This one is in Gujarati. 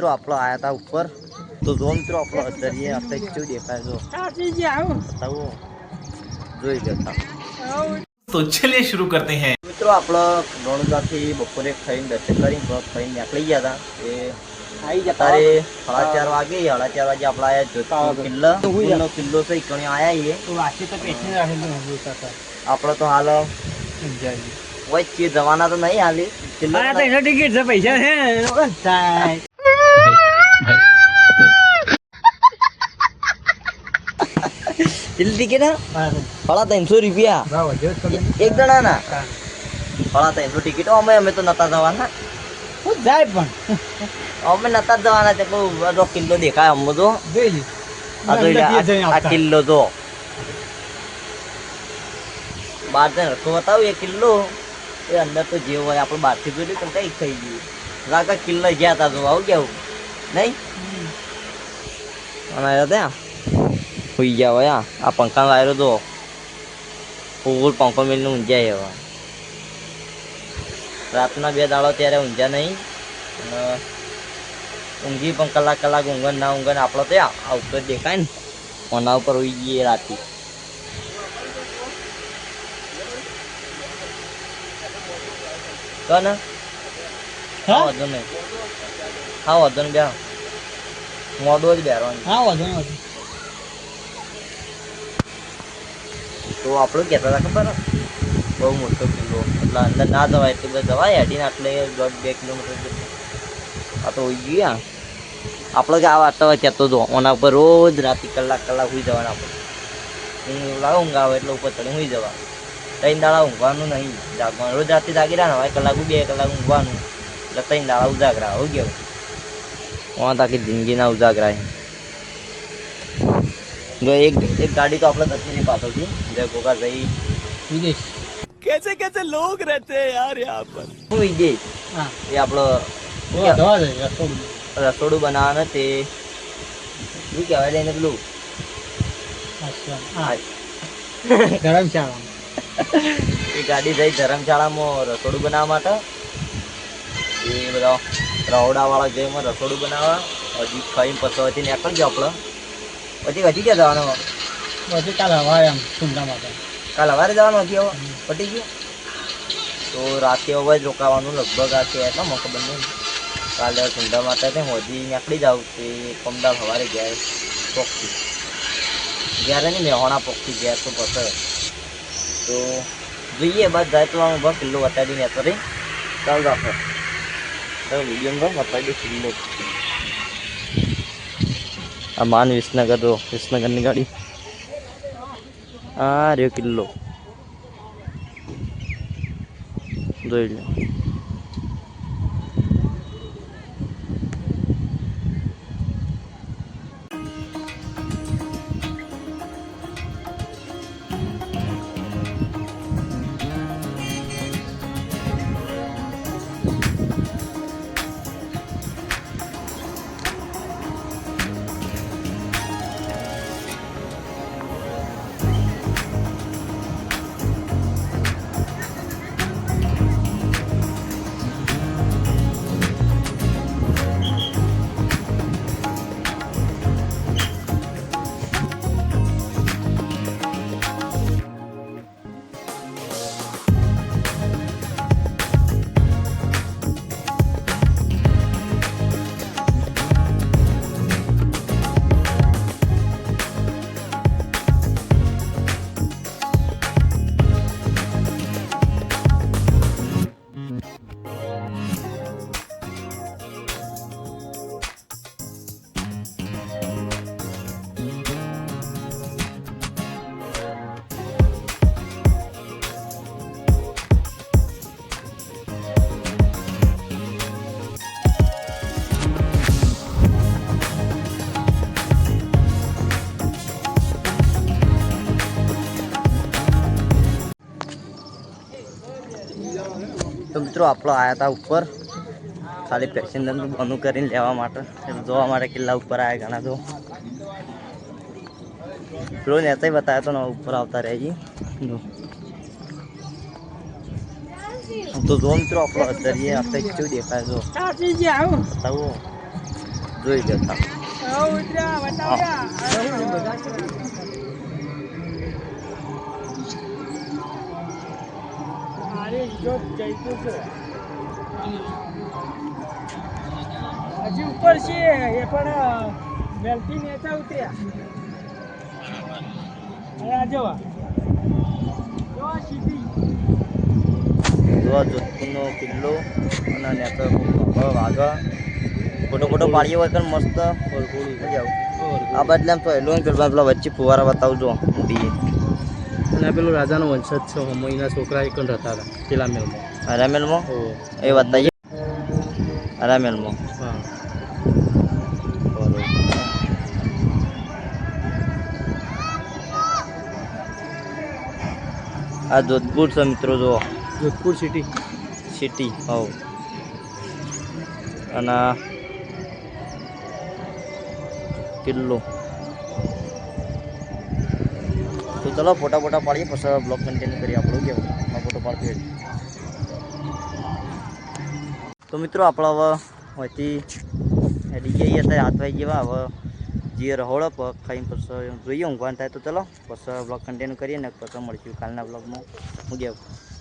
મિત્રો આપણો આયા હતા ઉપર તો જો મિત્રો આપણો દરિયે આપણે કેવું દેખાય જો બતાવો જોઈ લેતા तो चलिए शुरू करते हैं। મિત્રો આપણો રણુજાથી બપોરે ખાઈને દર્શન કરીને ખાઈને નીકળી ગયા હતા એ અત્યારે 4:30 વાગે આપણે આયા કિલ્લો છે કણી આયા આપણે તો હાલ વચ્ચે જવાના તો નહીં હાલી કિલ્લો ટિકિટ છે પૈસા છે ટિકિટ ₹350 એક જણા ના ₹350 ટિકિટ અમે તો નતા જવાના જાય પણ અમે નતા જવાના છે બધો કિલ્લો દેખાય અમને તો આ કિલ્લો તો બહાર જઈને રસ્તો બતાવું એ કિલ્લો એ અંદર તો જેવું હોય આપણે બહારથી જોયું પણ કઈ થઈ ગયું રાકા કિલ્લો ગયા હતા તો આવું કેવું નહીં અને ત્યાં સુઈ ગયા હોય આ પંખા વાયરો તો ફૂલ પંખો મિલને ઊંઝાય હવે રાતના 2 દાડો ત્યારે ઊંઝા નહીં અને ઊંઘી પણ કલાક ઊંઘન ના ઊંઘન આપણો ત્યાં આવતો દેખાય ને ઓના ઉપર ઉઈ ગઈએ રાતે કને હા વાંધો નહીં બે મોડો જ બેરવાનું તો આપણું કહેતા હતા ખબર બહુ મોટો કિલ્લો એટલે અંદર ના જવાય એટલે બધા જવાય હેડીને એટલે 1.5-2 કિલોમીટર આ તો હોઈ ગયા આપણે કે આ વાર્તા કહેતો હતો ઓના ઉપર રોજ રાતે કલાક હોઈ જવાના આપણે ઊંઘ આવે એટલે ઉપર ચડી હોઈ જવા 3 દાડા ઊંઘવાનું નહીં જાગવાનું રોજ રાતે જાગી રહ્યા હોય 2 કલાક ઊંઘવાનું એટલે 3 દાડા ઉજાગરા હોય કેવું ઓના તાકી જિંદગીના ઉજાગરા એક ગાડી તો આપણે દક્ષિણી પાછળથી જય ગોગા જઈ વિદેશ कैसे लोग रहते हैं यार यहाँ पर। હું વિદેશ એ આપણો રસોડું બનાવવાના તે શું કહેવાય એને પેલું ધર્મશાળા એ ગાડી જઈ ધર્મશાળામાં રસોડું બનાવવા માટે એ બધા રહોડાવાળા જઈમાં રસોડું બનાવવા હજી ખાઈને પછી નીકળજો આપણે પછી ક્યાં જવાનું પછી કાલ હવારે આમ સુંદરા માટે કાલ સવારે જવાનું હતી હવે પટી ગયું તો રાતે હવે જ રોકાવાનું લગભગ આ છે એટલા મને ખબર નહીં કાલે સુંદર માતા છે હજી નીકળી જાવ તે પમદાર સવારે ગયા પોખથી જ્યારે નહીં મેહોણા પોખથી ગયા તો પછી તો જોઈએ બસ જાય તો આમ બસ કિલ્લો બતાવી દઈને તો ચાલ રાખો તો વિડીયોમાં બતાવી દે કિલ્લો આ માન વિસનગરની ગાડી આ રહ્યો કિલ્લો જોઈ લો તો મિત્રો આપણો આવ્યા હતા ઉપર ખાલી પેસેન્જરનું બનું કરીને લેવા માટે જોવા માટે કિલ્લા ઉપર આવ્યા ઘણા તો પેલો નેતા બતાવ્યો તો ને ઉપર આવતા રહી તો જો મિત્રો આપણો દરિયે આપણે કેવું દેખાય જો બતાવો જોઈ જતા હજી ઉપર છે એ પણ વેલથી નેતા ઉતર્યા હવે આ જોવા જોવા સીધી જોવા જોધપુરનો કિલ્લો અને નેચર વાઘ ફોટો ફોટો પાડીએ હોય પણ મસ્ત મજા આવે આ બદલે આમ તો હેલો પેલા વચ્ચે ફુવારા બતાવજો મોટી અને પેલું રાજાનો વંશજ છે હમઈના છોકરા એક હતા પેલા મેલમાં હરામેલમાં એ બતાવીએ હરામેલમાં હા બરોબર આ જોધપુર છે મિત્રો જુઓ જોધપુર સિટી સિટી હવ અને કિલ્લો તો ચલો ફોટા ફોટા પાડીએ પછી બ્લોગ કન્ટિન્યુ કરીએ આપણું કેવું ફોટો પાડતી તો મિત્રો આપણે હવે અહીંથી હેડી જઈએ અત્યારે હાથ વાગી જેવા હવે જે રહોળો પર ખાઈને પછી જોઈએ ઊંઘવાનું થાય તો ચલો પછી બ્લોગ કન્ટિન્યુ કરીએ ને પછી મળીશું કાલના બ્લોગમાં હું કેવું